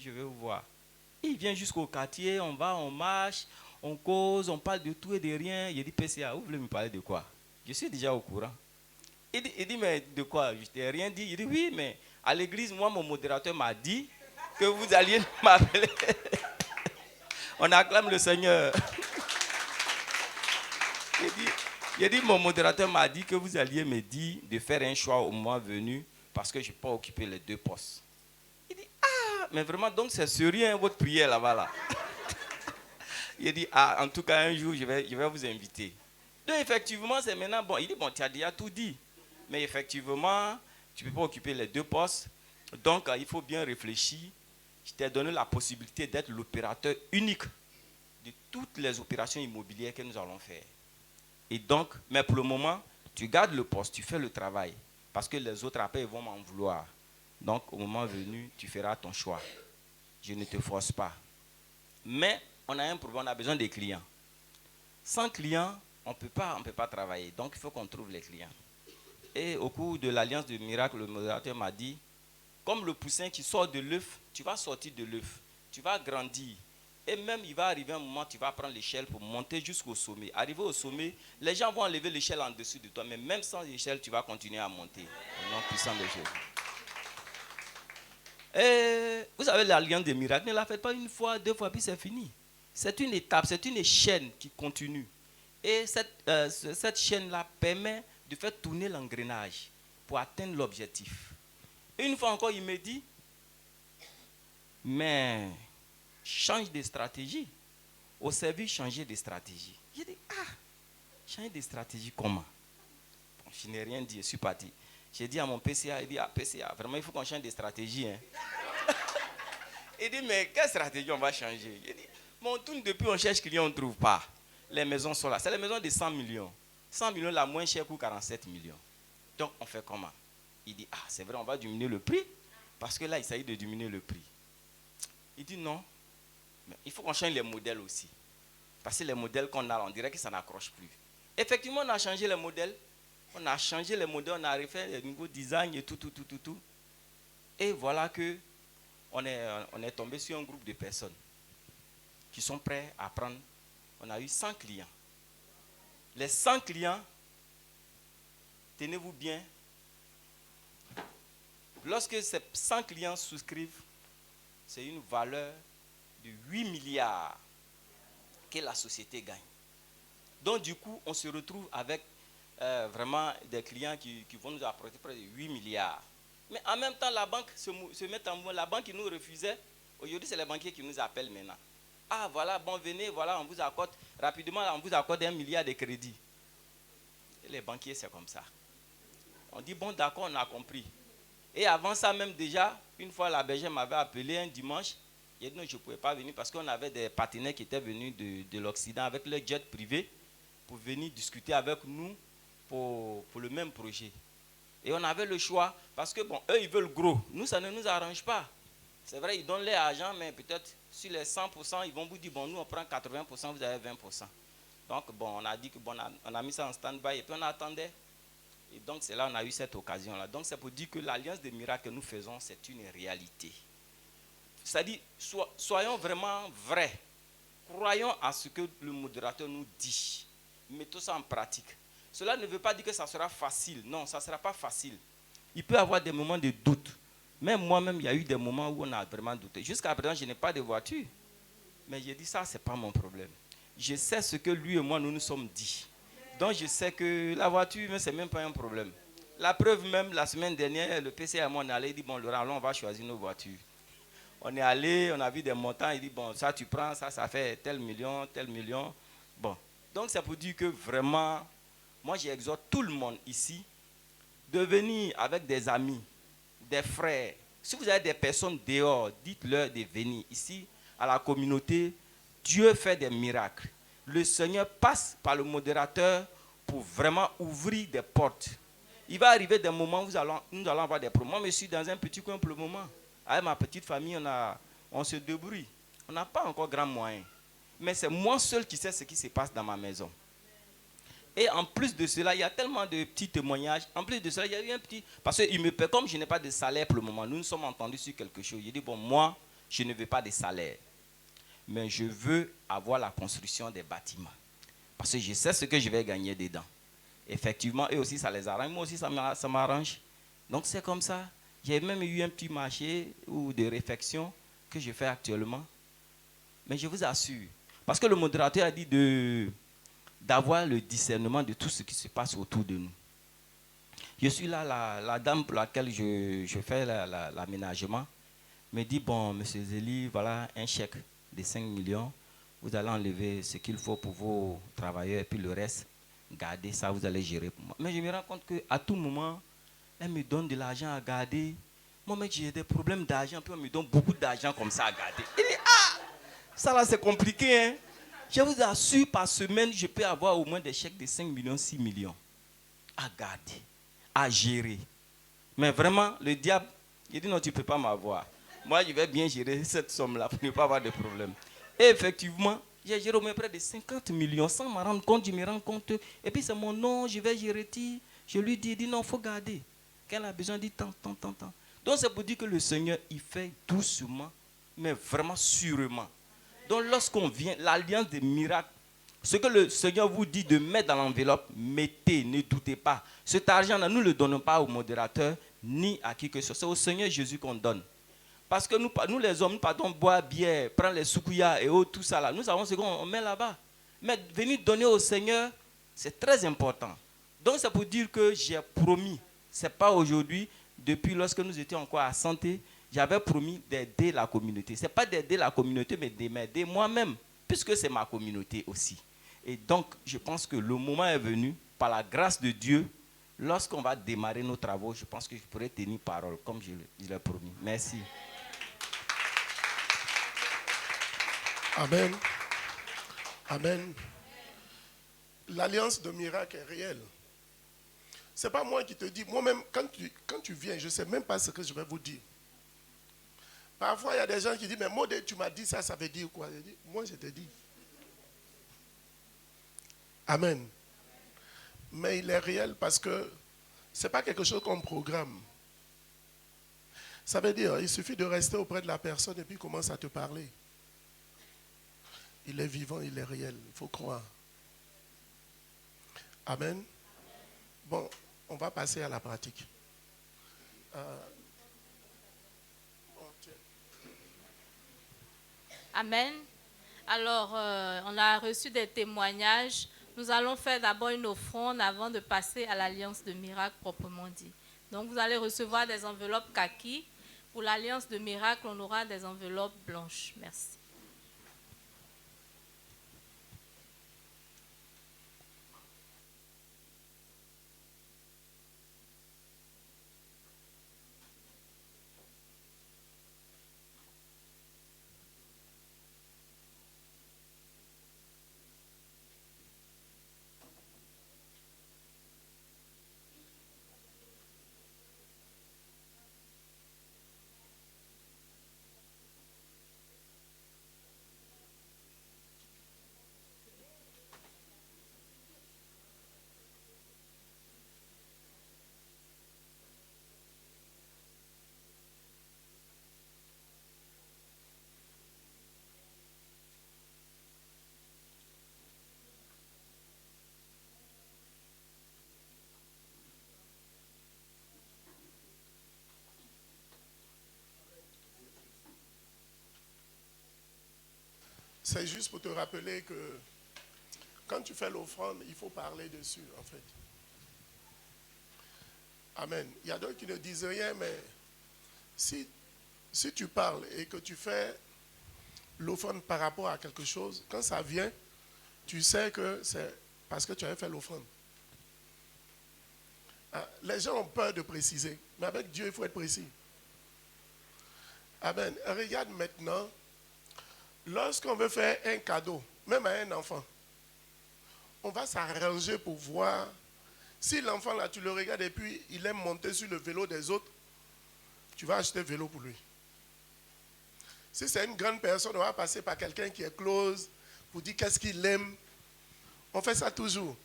je vais vous voir. Il vient jusqu'au quartier, on va, on marche, on cause, on parle de tout et de rien. Il dit, PCA, vous voulez me parler de quoi? Je suis déjà au courant. Il dit, mais de quoi? Je t'ai rien dit. Il dit, oui, mais à l'église, moi, mon modérateur m'a dit que vous alliez m'appeler. On acclame le Seigneur. Il dit, mon modérateur m'a dit que vous alliez me dire de faire un choix au moment venu parce que je n'ai pas occupé les 2 postes. Il dit, ah, mais vraiment, donc c'est sérieux hein, votre prière là-bas là. Il dit, ah, en tout cas, un jour, je vais vous inviter. Donc, effectivement, c'est maintenant, bon, il dit, bon, tu as déjà tout dit. Mais effectivement, tu ne peux pas occuper les 2 postes. Donc, il faut bien réfléchir. Je t'ai donné la possibilité d'être l'opérateur unique de toutes les opérations immobilières que nous allons faire. Et donc, mais pour le moment, tu gardes le poste, tu fais le travail. Parce que les autres après, ils vont m'en vouloir. Donc, au moment venu, tu feras ton choix. Je ne te force pas. Mais, on a un problème, on a besoin des clients. Sans clients, on ne peut pas travailler. Donc, il faut qu'on trouve les clients. Et au cours de l'Alliance de Miracle, le modérateur m'a dit, comme le poussin qui sort de l'œuf, tu vas sortir de l'œuf. Tu vas grandir. Et même, il va arriver un moment, tu vas prendre l'échelle pour monter jusqu'au sommet. Arrivé au sommet, les gens vont enlever l'échelle en dessous de toi. Mais même sans l'échelle, tu vas continuer à monter. Au nom puissant de Jésus. Et vous savez, l'Alliance des miracles, ne la faites pas une fois, 2 fois, puis c'est fini. C'est une étape, c'est une chaîne qui continue. Et cette chaîne-là permet de faire tourner l'engrenage pour atteindre l'objectif. Une fois encore, il me dit, mais change de stratégie. Au service, changer de stratégie. J'ai dit, ah, changer de stratégie comment? Bon, je n'ai rien dit, je suis parti. J'ai dit à mon PCA, il dit, ah, PCA, vraiment, il faut qu'on change de stratégie. Hein. Il dit, mais quelle stratégie on va changer? J'ai dit, bon, on tourne depuis, on cherche client, on ne trouve pas. Les maisons sont là. C'est les maisons de 100 millions. 100 millions, la moins chère coûte 47 millions. Donc, on fait comment? Il dit, ah, c'est vrai, on va diminuer le prix. Parce que là, il s'agit de diminuer le prix. Il dit, non. Mais il faut qu'on change les modèles aussi. Parce que les modèles qu'on a, on dirait que ça n'accroche plus. Effectivement, on a changé les modèles. On a changé les modèles, on a refait les nouveaux designs et tout. Et voilà que on est tombé sur un groupe de personnes qui sont prêts à prendre. On a eu 100 clients. Les 100 clients, tenez-vous bien, lorsque ces 100 clients souscrivent, c'est une valeur de 8 milliards que la société gagne. Donc du coup, on se retrouve avec vraiment des clients qui vont nous apporter près de 8 milliards. Mais en même temps, la banque se met en mouvement. La banque qui nous refusait, aujourd'hui c'est les banquiers qui nous appellent maintenant. Ah voilà, bon venez, voilà, on vous accorde, rapidement on vous accorde 1 milliard de crédits. Et les banquiers c'est comme ça. On dit bon d'accord, on a compris. Et avant ça même déjà, une fois la bergère m'avait appelé un dimanche, j'ai dit non, je ne pouvais pas venir parce qu'on avait des partenaires qui étaient venus de l'Occident avec leur jet privé pour venir discuter avec nous pour le même projet. Et on avait le choix parce que bon, eux ils veulent gros. Nous ça ne nous arrange pas. C'est vrai, ils donnent leur argent, mais peut-être sur les 100%, ils vont vous dire bon, nous on prend 80%, vous avez 20%. Donc bon, on a dit que bon, on a mis ça en stand-by et puis on attendait. Et donc c'est là qu'on a eu cette occasion-là. Donc c'est pour dire que l'alliance des miracles que nous faisons, c'est une réalité. C'est-à-dire, soyons vraiment vrais. Croyons à ce que le modérateur nous dit. Mettons ça en pratique. Cela ne veut pas dire que ça sera facile. Non, ça ne sera pas facile. Il peut y avoir des moments de doute. Même moi-même, il y a eu des moments où on a vraiment douté. Jusqu'à présent, je n'ai pas de voiture. Mais j'ai dit ça, ce n'est pas mon problème. Je sais ce que lui et moi, nous nous sommes dit. Donc je sais que la voiture, ce n'est même pas un problème. La preuve même, la semaine dernière, le PC et moi, on est allé, il dit, bon Laurent, allons, on va choisir nos voitures. On est allé, on a vu des montants, il dit, bon, ça tu prends, ça fait tel million. Bon, donc c'est pour dire que vraiment, moi j'exhorte tout le monde ici de venir avec des amis, des frères. Si vous avez des personnes dehors, dites-leur de venir ici à la communauté. Dieu fait des miracles. Le Seigneur passe par le modérateur pour vraiment ouvrir des portes. Il va arriver des moments où nous allons avoir des problèmes. Moi, je suis dans un petit coin pour le moment. Avec ma petite famille, on se débrouille. On n'a pas encore grand moyen. Mais c'est moi seul qui sais ce qui se passe dans ma maison. Et en plus de cela, il y a tellement de petits témoignages. En plus de cela, il y a eu un petit... Parce que comme je n'ai pas de salaire pour le moment, nous nous sommes entendus sur quelque chose. Il dit, bon, moi, je ne veux pas de salaire. Mais je veux avoir la construction des bâtiments. Parce que je sais ce que je vais gagner dedans. Effectivement, eux aussi, ça les arrange. Moi aussi, ça m'arrange. Donc, c'est comme ça. J'ai même eu un petit marché ou des réflexions que je fais actuellement. Mais je vous assure, parce que le modérateur a dit d'avoir le discernement de tout ce qui se passe autour de nous. Je suis là, la dame pour laquelle je fais l'aménagement me dit, bon, monsieur Zélie, voilà un chèque de 5 millions. Vous allez enlever ce qu'il faut pour vos travailleurs et puis le reste, gardez ça, vous allez gérer pour moi. Mais je me rends compte qu'à tout moment, elle me donne de l'argent à garder. Moi, mec, j'ai des problèmes d'argent, puis on me donne beaucoup d'argent comme ça à garder. Il dit, ah, ça là, c'est compliqué, hein. Je vous assure, par semaine, je peux avoir au moins des chèques de 5 millions, 6 millions à garder, à gérer. Mais vraiment, le diable, il dit non, tu ne peux pas m'avoir. Moi, je vais bien gérer cette somme-là pour ne pas avoir de problème. Et effectivement, j'ai géré au moins près de 50 millions sans me rendre compte, je me rends compte. Et puis c'est mon nom, je vais gérer. Je lui dis, il dit non, il faut garder. Qu'elle a besoin, dit tant. Donc c'est pour dire que le Seigneur, il fait doucement, mais vraiment sûrement. Donc lorsqu'on vient, l'alliance des miracles, ce que le Seigneur vous dit de mettre dans l'enveloppe, mettez, ne doutez pas. Cet argent-là, nous ne le donnons pas au modérateur, ni à qui que ce soit. C'est au Seigneur Jésus qu'on donne. Parce que nous les hommes, nous partons boire bière, prendre les soukouya et autres, tout ça là. Nous savons ce qu'on met là-bas. Mais venir donner au Seigneur, c'est très important. Donc c'est pour dire que j'ai promis, ce n'est pas aujourd'hui, depuis lorsque nous étions encore à santé, j'avais promis d'aider la communauté. Ce n'est pas d'aider la communauté, mais de m'aider moi-même, puisque c'est ma communauté aussi. Et donc, je pense que le moment est venu, par la grâce de Dieu, lorsqu'on va démarrer nos travaux, je pense que je pourrai tenir parole, comme je l'ai promis. Merci. Amen. Amen. L'alliance de miracle est réelle. Ce n'est pas moi qui te dis, moi-même, quand tu viens, je ne sais même pas ce que je vais vous dire. Parfois, il y a des gens qui disent, mais Modé, tu m'as dit ça, ça veut dire quoi? Je dis, moi, je te dis. Amen. Mais il est réel parce que ce n'est pas quelque chose qu'on programme. Ça veut dire, il suffit de rester auprès de la personne et puis il commence à te parler. Il est vivant, il est réel, il faut croire. Amen. Bon, on va passer à la pratique. Amen. Alors, on a reçu des témoignages. Nous allons faire d'abord une offrande avant de passer à l'alliance de miracle proprement dit. Donc, vous allez recevoir des enveloppes kaki. Pour l'alliance de miracle, on aura des enveloppes blanches. Merci. C'est juste pour te rappeler que quand tu fais l'offrande, il faut parler dessus, en fait. Amen. Il y a d'autres qui ne disent rien, mais si tu parles et que tu fais l'offrande par rapport à quelque chose, quand ça vient, tu sais que c'est parce que tu avais fait l'offrande. Les gens ont peur de préciser, mais avec Dieu, il faut être précis. Amen. Regarde maintenant, lorsqu'on veut faire un cadeau, même à un enfant, on va s'arranger pour voir si l'enfant là, tu le regardes et puis il aime monter sur le vélo des autres, tu vas acheter un vélo pour lui. Si c'est une grande personne, on va passer par quelqu'un qui est close pour dire qu'est-ce qu'il aime. On fait ça toujours.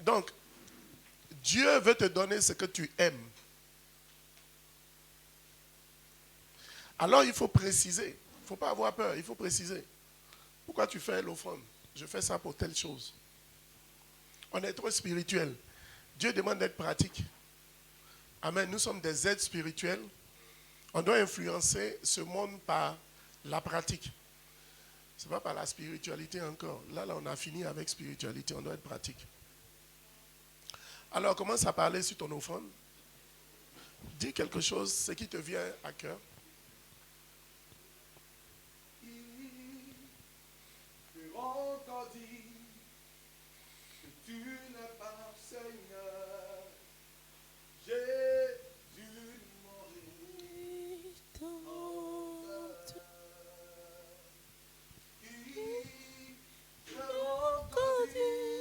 Donc, Dieu veut te donner ce que tu aimes. Alors, il faut préciser. faut pas avoir peur, il faut préciser. Pourquoi tu fais l'offrande? Je fais ça pour telle chose. On est trop spirituel. Dieu demande d'être pratique. Amen. Nous sommes des êtres spirituels. On doit influencer ce monde par la pratique. Ce n'est pas par la spiritualité encore. Là, on a fini avec spiritualité. On doit être pratique. Alors, commence à parler sur ton offrande. Dis quelque chose, ce qui te vient à cœur. Encore dit que tu n'es pas Seigneur.